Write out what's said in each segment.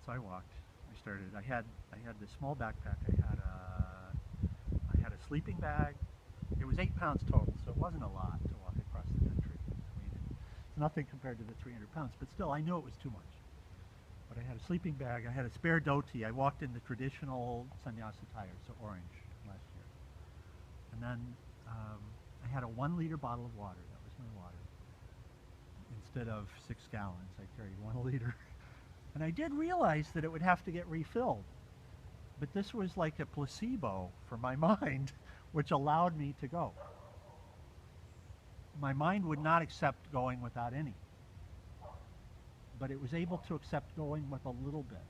So I walked. I started. I had this small backpack. I had a sleeping bag. It was 8 pounds total, so it wasn't a lot to walk across the country. I mean, it's nothing compared to the 300 pounds, but still, I knew it was too much. But I had a sleeping bag. I had a spare dhoti. I walked in the traditional sannyasa attire, so orange last year. And then I had a 1 liter bottle of water. That was my water. Instead of 6 gallons, I carried 1 liter. And I did realize that it would have to get refilled. But this was like a placebo for my mind, which allowed me to go. My mind would not accept going without any, but it was able to accept going with a little bit.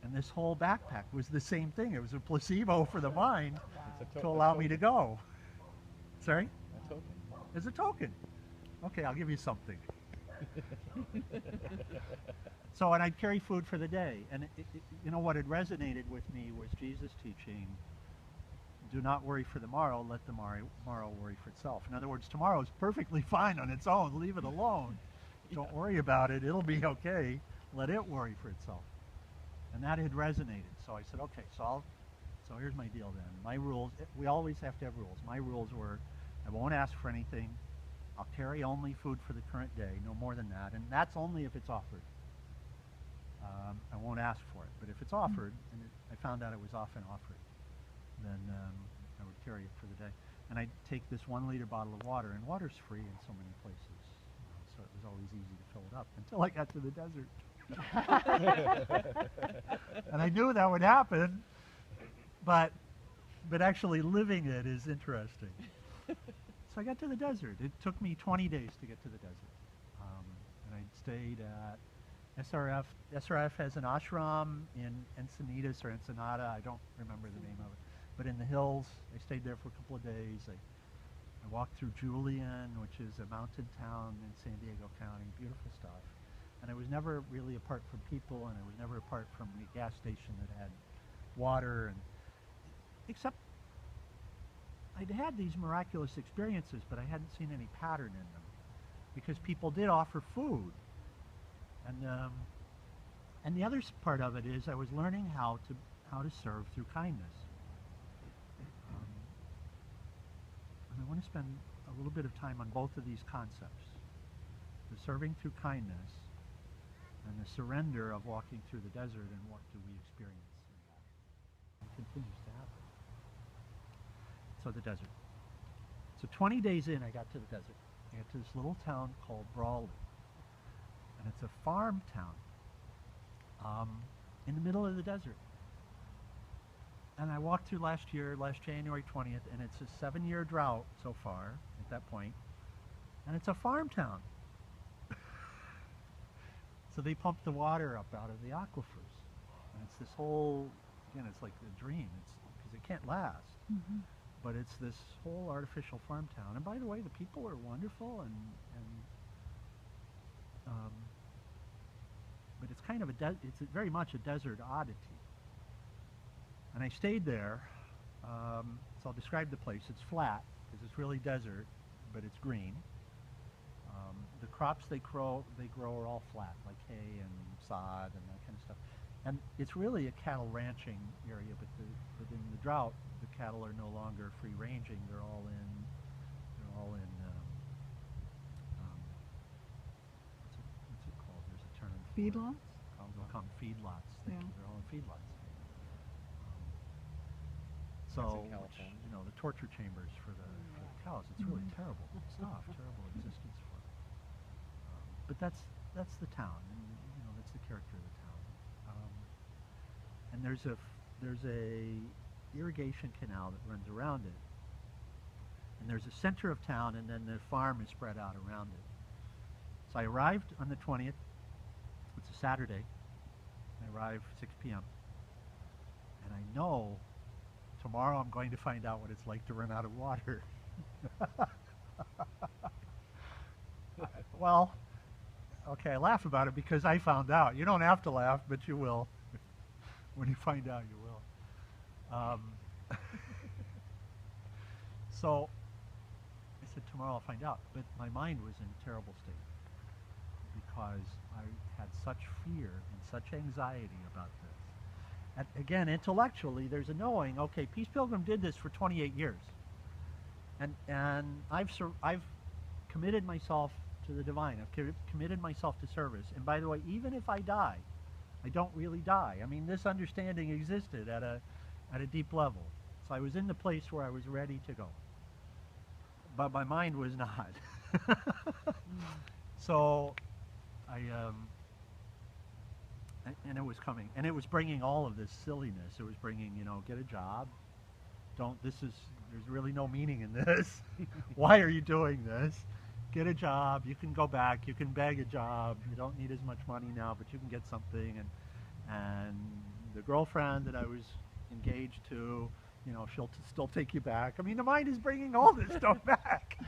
And this whole backpack was the same thing. It was a placebo for the mind to allow me to go. Sorry? A token. As a token. Okay, I'll give you something. So, and I'd carry food for the day. And you know what had resonated with me was Jesus' teaching, do not worry for the morrow, let the morrow worry for itself. In other words, tomorrow is perfectly fine on its own. Leave it alone. Don't worry about it. It'll be okay. Let it worry for itself. And that had resonated. So I said, okay, so here's my deal then. My rules, we always have to have rules. My rules were, I won't ask for anything. I'll carry only food for the current day, no more than that. And that's only if it's offered. I won't ask for it. But if it's offered, and I found out it was often offered, then I would carry it for the day. And I'd take this 1 liter bottle of water, and water's free in so many places. So it was always easy to fill it up until I got to the desert. And I knew that would happen, but actually living it is interesting. So I got to the desert. It took me 20 days to get to the desert. And I stayed at SRF. SRF has an ashram in Encinitas or Ensenada. I don't remember the name of it. But in the hills, I stayed there for a couple of days. I walked through Julian, which is a mountain town in San Diego County. Beautiful stuff. And I was never really apart from people, and I was never apart from the gas station that had water, and except I'd had these miraculous experiences, but I hadn't seen any pattern in them, because people did offer food. And the other part of it is I was learning how to serve through kindness. And I want to spend a little bit of time on both of these concepts: the serving through kindness and the surrender of walking through the desert, and what do we experience in that. It continues to happen. So the desert. So 20 days in, I got to the desert. I got to this little town called Brawley. And it's a farm town in the middle of the desert. And I walked through last January 20th, and it's a 7-year drought so far at that point. And it's a farm town. So they pump the water up out of the aquifers. And it's this whole, again, it's like a dream. It's because it can't last. Mm-hmm. But it's this whole artificial farm town. And by the way, the people are wonderful, but it's kind of it's very much a desert oddity. And I stayed there. So I'll describe the place. It's flat because it's really desert, but it's green. The crops they grow are all flat, like hay and sod and that kind of stuff. And it's really a cattle ranching area, but in the drought, the cattle are no longer free ranging. They're all in what's it called? There's a term. Feedlots? They'll come feedlots. Yeah. They're all in feedlots. So, the torture chambers for the cows. It's really terrible stuff, terrible existence for them. But that's the town, and that's the character of the town. And there's a irrigation canal that runs around it, and there's a center of town, and then the farm is spread out around it. So I arrived on the 20th. It's a Saturday. I arrived 6 p.m. and I know tomorrow I'm going to find out what it's like to run out of water. Well, okay, I laugh about it because I found out. You don't have to laugh, but you will. When you find out, you will. So I said, tomorrow I'll find out. But my mind was in a terrible state because I had such fear and such anxiety about this. And again, intellectually, there's a knowing, okay, Peace Pilgrim did this for 28 years. And I've committed myself to the divine. I've committed myself to service. And by the way, even if I die, I don't really die. I mean, this understanding existed at a deep level. So I was in the place where I was ready to go. But my mind was not. So and it was coming. And it was bringing all of this silliness. It was bringing, get a job. There's really no meaning in this. Why are you doing this? Get a job. You can go back. You can beg a job. You don't need as much money now, but you can get something. And the girlfriend that I was engaged to, she'll still take you back. I mean, the mind is bringing all this stuff back.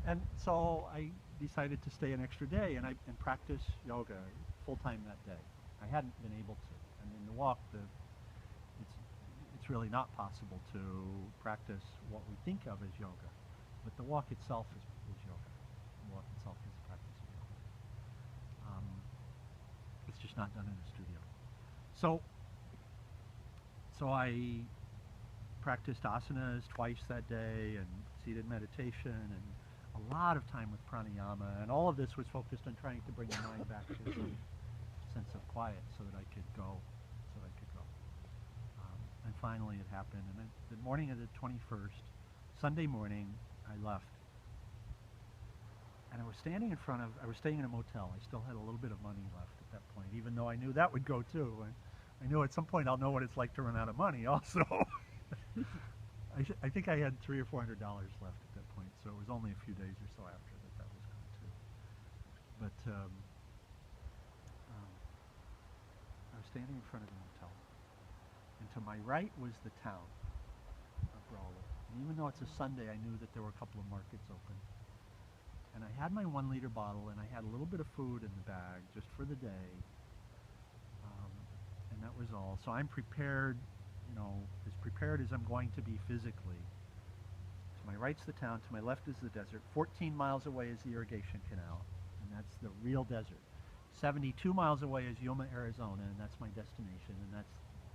And so I decided to stay an extra day and practice yoga full time that day. I hadn't been able to. And in the walk, it's really not possible to practice what we think of as yoga, but the walk itself is yoga. The walk itself is a practice of yoga. It's just not done in a studio. So I practiced asanas twice that day and seated meditation and a lot of time with pranayama, and all of this was focused on trying to bring the mind back to some sense of quiet so that I could go. And finally it happened, and the morning of the 21st, Sunday morning, I left. And I was staying in a motel. I still had a little bit of money left at that point, even though I knew that would go too. I knew at some point I'll know what it's like to run out of money also. I think I had $300 or $400 left at that point, so it was only a few days or so after that was gone too. But I was standing in front of the motel. And to my right was the town of Brawley. And even though it's a Sunday, I knew that there were a couple of markets open. And I had my 1 liter bottle, and I had a little bit of food in the bag just for the day. And that was all. So I'm prepared, as prepared as I'm going to be physically. To my right's the town, to my left is the desert. 14 miles away is the irrigation canal, and that's the real desert. 72 miles away is Yuma, Arizona, and that's my destination, and that's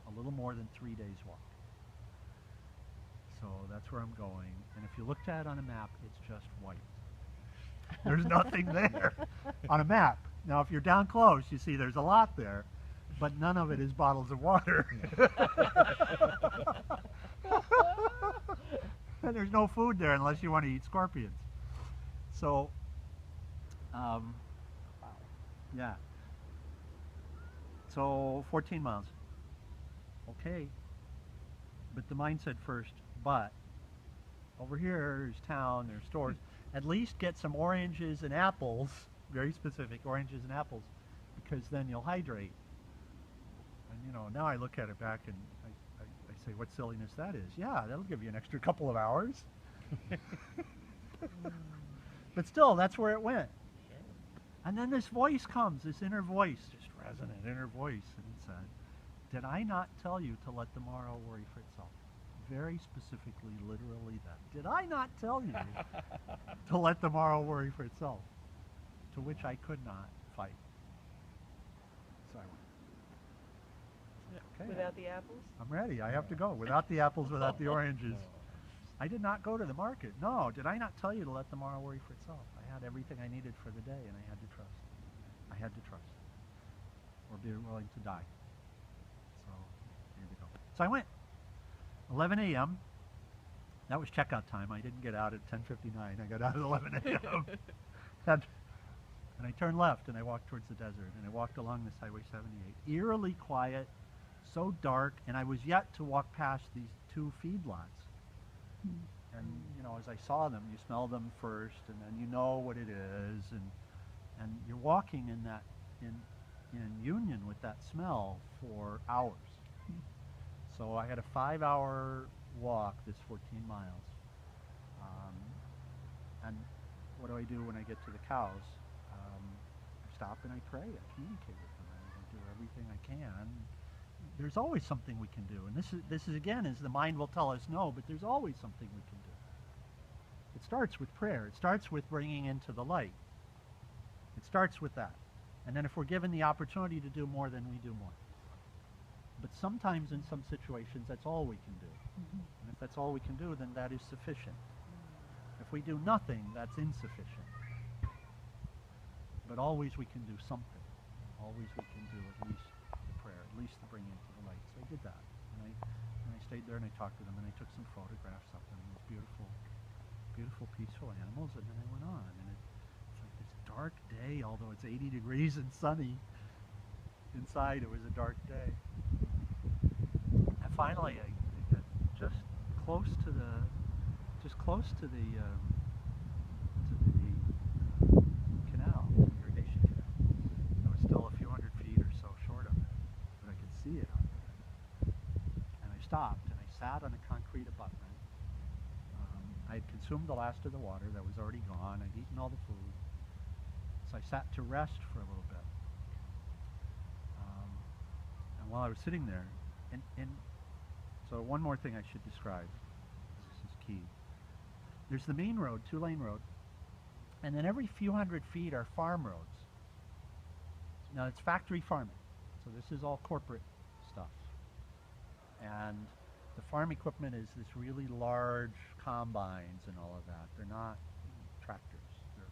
a little more than 3 days walk. So that's where I'm going. And if you looked at it on a map, it's just white. There's nothing there on a map. Now, if you're down close, you see there's a lot there, but none of it is bottles of water. And there's no food there unless you want to eat scorpions. So, yeah. So 14 miles. Okay, but the mind said first, but over here there's town, there's stores. At least get some oranges and apples, very specific, oranges and apples, because then you'll hydrate. And now I look at it back and I say, what silliness that is. Yeah, that'll give you an extra couple of hours. But still, that's where it went. And then this voice comes, this inner voice, just resonant inner voice, and it said, did I not tell you to let the morrow worry for itself? Very specifically, literally that. Did I not tell you to let the morrow worry for itself? To which I could not fight. So I went. Okay, without the apples? I'm ready. I have to go. Without the apples, without the oranges. I did not go to the market. No, did I not tell you to let the morrow worry for itself? I had everything I needed for the day, and I had to trust. I had to trust. Or be willing to die. So, here we go. So I went. 11 a.m. That was checkout time. I didn't get out at 10:59. I got out at 11 a.m. and I turned left, and I walked towards the desert, and I walked along this Highway 78. Eerily quiet, so dark, and I was yet to walk past these 2 feedlots. And, as I saw them, you smell them first, and then you know what it is, and you're walking in that, in union with that smell for hours. So I had a 5-hour walk, this 14 miles. And what do I do when I get to the cows? I stop and I pray. I communicate with them. I do everything I can. There's always something we can do. And this is again, is the mind will tell us no, but there's always something we can do. It starts with prayer. It starts with bringing into the light. starts with that. And then if we're given the opportunity to do more, then we do more. But sometimes in some situations, that's all we can do. And if that's all we can do, then that is sufficient. If we do nothing, that's insufficient. But always we can do something. Always we can do at least the prayer, at least the bringing to the light. So I did that. And I stayed there and I talked to them and I took some photographs of them. These beautiful, beautiful, peaceful animals. And then I went on. And it's like this dark day, although it's 80 degrees and sunny. Inside it was a dark day. And finally I got just close to the canal, the irrigation canal. I was still a few hundred feet or so short of it, but I could see it out there. And I stopped and I sat on a concrete abutment. I had consumed the last of the water that was already gone. I'd eaten all the food. So I sat to rest for a little bit. And while I was sitting there, and so one more thing I should describe. This is key. There's the main road, 2-lane road, and then every few hundred feet are farm roads. Now it's factory farming, so this is all corporate stuff. And the farm equipment is this really large combines and all of that. They're not tractors, they're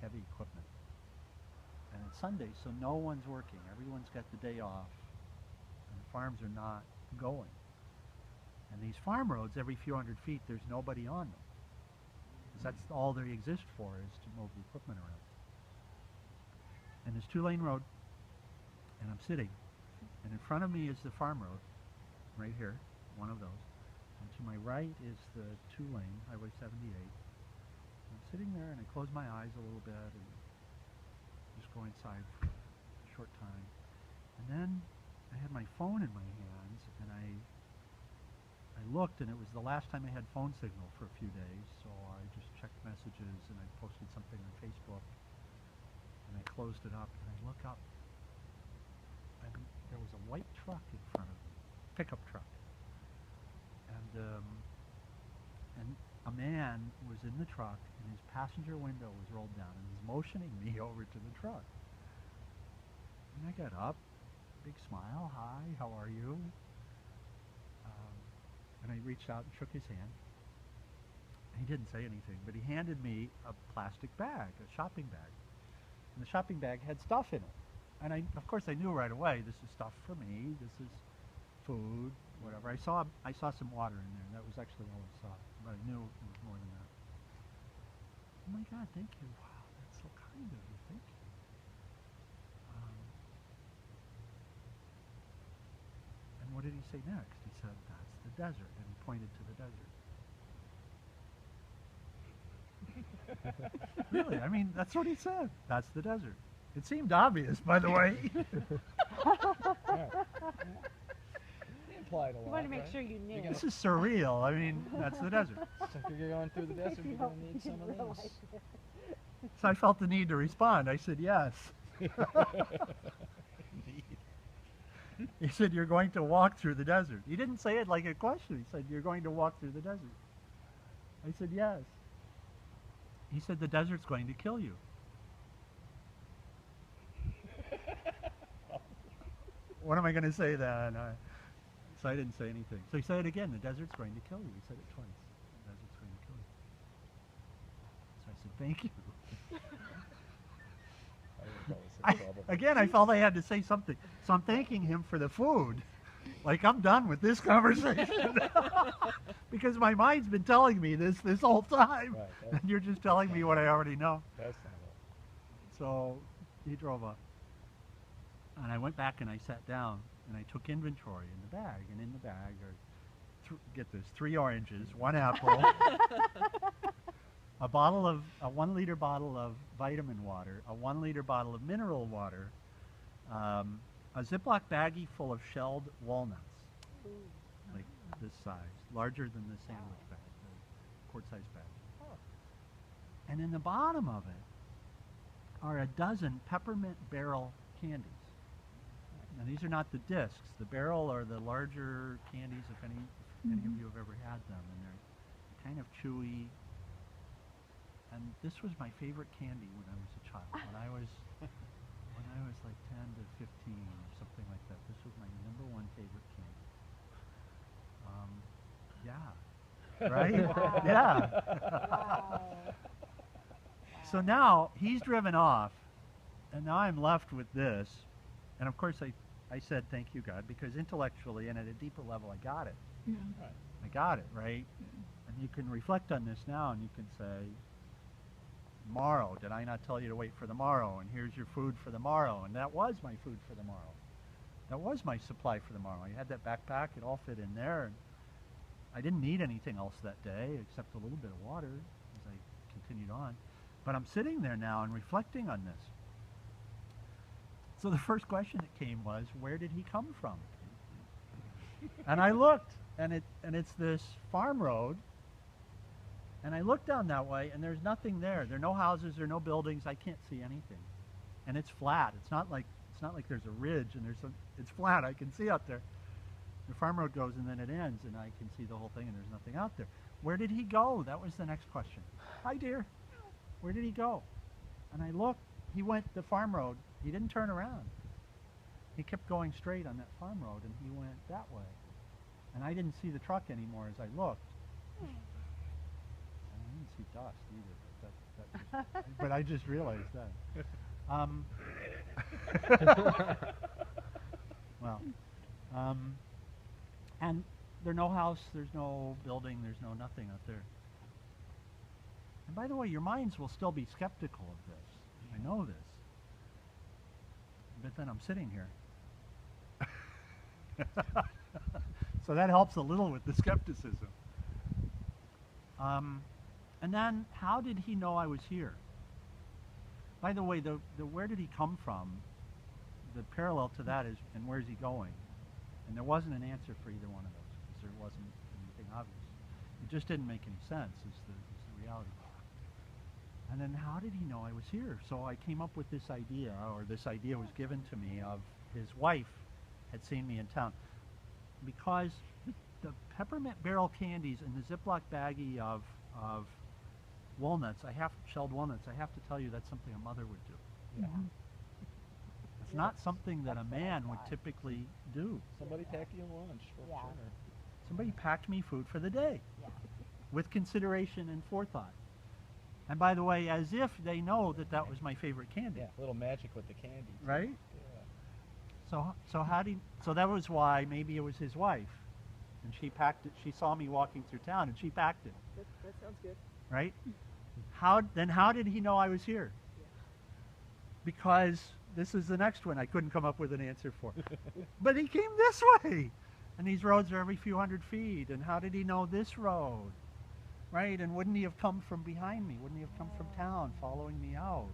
heavy equipment. And it's Sunday, so no one's working. Everyone's got the day off, and the farms are not going. And these farm roads, every few hundred feet, there's nobody on them. Because that's all they exist for, is to move the equipment around. And this 2-lane road, and I'm sitting, and in front of me is the farm road, right here, one of those. And to my right is the 2-lane, Highway 78. I'm sitting there, and I close my eyes a little bit, and just go inside for a short time. And then I had my phone in my hands, and I looked, and it was the last time I had phone signal for a few days, so I just checked messages, and I posted something on Facebook, and I closed it up, and I look up, and there was a white truck in front of me, pickup truck, and a man was in the truck, and his passenger window was rolled down, and he's motioning me over to the truck. And I got up, big smile, hi, how are you? And I reached out and shook his hand. He didn't say anything, but he handed me a plastic bag, a shopping bag. And the shopping bag had stuff in it. And of course I knew right away, this is stuff for me, this is food, whatever. I saw some water in there. That was actually all I saw, but I knew it was more than that. Oh my God, thank you. Wow, that's so kind of you, thank you. And what did he say next? He said, that's the desert, and he pointed to the desert. Really, I mean, that's what he said. That's the desert. It seemed obvious, by the way. He implied a lot. You want to make sure you knew. This is surreal. I mean, that's the desert. So if you're going through the desert, you're going to need some of this. So I felt the need to respond. I said, yes. He said, you're going to walk through the desert. He didn't say it like a question. He said, you're going to walk through the desert. I said, yes. He said, the desert's going to kill you. What am I going to say then? So I didn't say anything. So he said it again, the desert's going to kill you. He said it twice. The desert's going to kill you. So I said, thank you. Again, I felt I had to say something. So I'm thanking him for the food. Like, I'm done with this conversation. Because my mind's been telling me this whole time. Right, and you're just telling me what I already know. That's not it. So he drove up. And I went back and I sat down and I took inventory in the bag. And in the bag are, get this, 3 oranges, 1 apple, a 1-liter bottle of vitamin water, a 1-liter bottle of mineral water, a Ziploc baggie full of shelled walnuts, like this size, larger than the sandwich bag, the quart-sized bag. And in the bottom of it are a dozen peppermint barrel candies. Now these are not the discs. The barrel are the larger candies, if any of you have ever had them, and they're kind of chewy. And this was my favorite candy when I was a child. When I was like 10 to 15 or something like that. This was my number one favorite candy. Yeah. Right? Wow. Yeah. Wow. So now he's driven off, and now I'm left with this. And of course I said, thank you, God, because intellectually and at a deeper level, I got it. Yeah. Right. I got it, right? And you can reflect on this now and you can say, morrow, did I not tell you to wait for the morrow? And here's your food for the morrow. And that was my food for the morrow. That was my supply for the morrow. I had that backpack, it all fit in there. And I didn't need anything else that day except a little bit of water as I continued on. But I'm sitting there now and reflecting on this. So the first question that came was, where did he come from? And I looked, and it's this farm road. And I look down that way, and there's nothing there. There are no houses, there are no buildings. I can't see anything, and it's flat. It's not like there's a ridge, and it's flat. I can see out there. The farm road goes, and then it ends, and I can see the whole thing, and there's nothing out there. Where did he go? That was the next question. Hi, dear. Where did he go? And I looked. He went the farm road. He didn't turn around. He kept going straight on that farm road, and he went that way. And I didn't see the truck anymore as I looked. I didn't see dust either, but I just realized that. Well, and there's no house, there's no building, there's no nothing out there. And by the way, your minds will still be skeptical of this. I know this. But then I'm sitting here. So that helps a little with the skepticism. And then, how did he know I was here? By the way, the where did he come from? The parallel to that is, and where's he going? And there wasn't an answer for either one of those, because there wasn't anything obvious. It just didn't make any sense, is the reality. And then how did he know I was here? So I came up with this idea, or this idea was given to me of his wife had seen me in town. Because the peppermint barrel candies in the Ziploc baggie of walnuts, shelled walnuts, I have to tell you that's something a mother would do. Yeah. Mhm. It's not something that a man would typically do. Somebody pack you lunch for Yeah. sure. Somebody packed me food for the day Yeah. with consideration and forethought. And by the way, as if they know that that was my favorite candy. Yeah, a little magic with the candy. Too. Right? Yeah. So that was why maybe it was his wife. And she packed it. She saw me walking through town and she packed it. That sounds good. Right? How did he know I was here? Yeah. Because this is the next one I couldn't come up with an answer for. But he came this way. And these roads are every few hundred feet. And how did he know this road? Right? And wouldn't he have come from behind me? Wouldn't he have come from town following me out?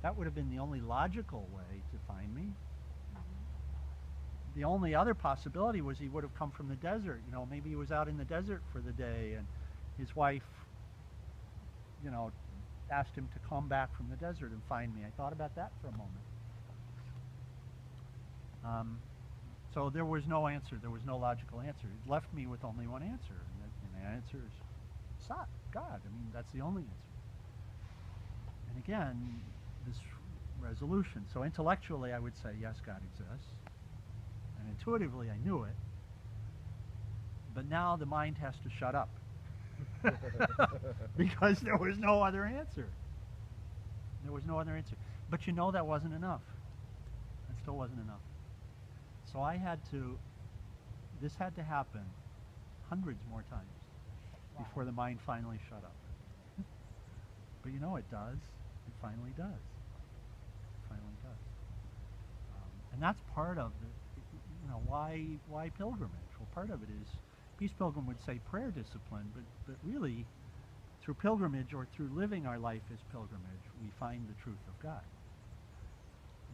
That would have been the only logical way to find me. The only other possibility was he would have come from the desert. You know, maybe he was out in the desert for the day and his wife, you know, asked him to come back from the desert and find me. I thought about that for a moment. So there was no answer. There was no logical answer. It left me with only one answer. And the answer is Sat, God. I mean, that's the only answer. And again, this resolution. So intellectually, I would say, yes, God exists. And intuitively, I knew it. But now the mind has to shut up. Because there was no other answer. There was no other answer. But you know that wasn't enough. That still wasn't enough. So this had to happen hundreds more times before the mind finally shut up. But you know it does. It finally does. It finally does. And that's part of why pilgrimage? Well, part of it is, Peace Pilgrim would say prayer discipline, but really, through pilgrimage or through living our life as pilgrimage, we find the truth of God.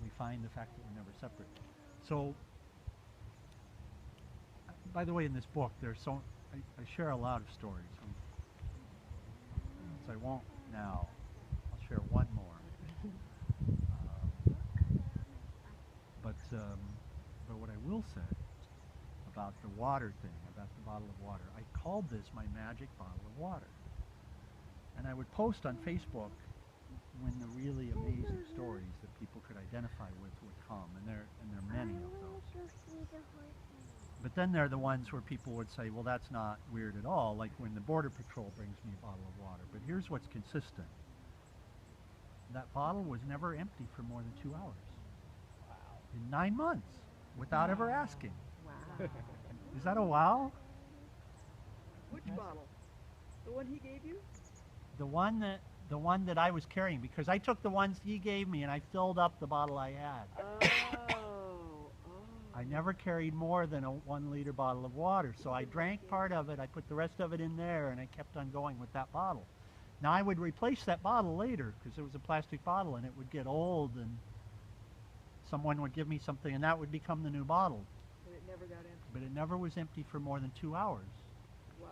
We find the fact that we're never separate. So, by the way, in this book, I share a lot of stories. So I won't now. I'll share one more. But what I will say about the water thing, about the bottle of water, I called this my magic bottle of water. And I would post on Facebook when the really amazing stories that people could identify with would come, and there are many of those. But then there are the ones where people would say, well, that's not weird at all, like when the Border Patrol brings me a bottle of water. But here's what's consistent. That bottle was never empty for more than 2 hours. Wow. In 9 months, without ever asking. Wow. Is that a wow? Which bottle? The one he gave you? The one that I was carrying, because I took the ones he gave me and I filled up the bottle I had. Oh. I never carried more than a 1 liter bottle of water, so I drank part of it, I put the rest of it in there, and I kept on going with that bottle. Now I would replace that bottle later, because it was a plastic bottle and it would get old, and someone would give me something and that would become the new bottle. But it never got empty. But it never was empty for more than 2 hours. Wow.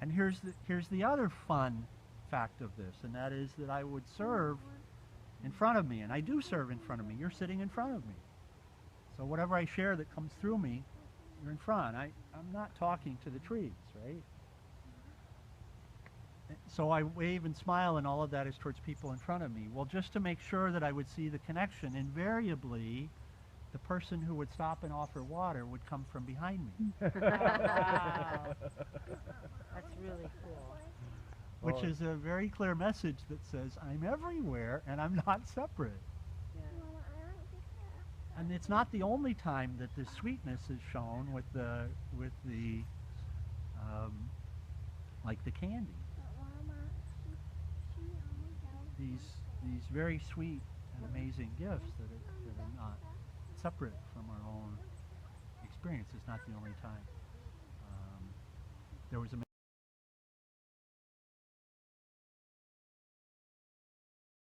And here's the other fun fact of this, and that is that I would serve in front of me, and I do serve in front of me. You're sitting in front of me. So whatever I share that comes through me, you're in front. I'm not talking to the trees, right? So I wave and smile, and all of that is towards people in front of me. Well, just to make sure that I would see the connection, invariably, the person who would stop and offer water would come from behind me. Wow. That's really cool. Which is a very clear message that says, I'm everywhere and I'm not separate. Yeah. And it's not the only time that this sweetness is shown with the like the candy. These very sweet and amazing gifts that are not separate from our own experience. It's not the only time. There was a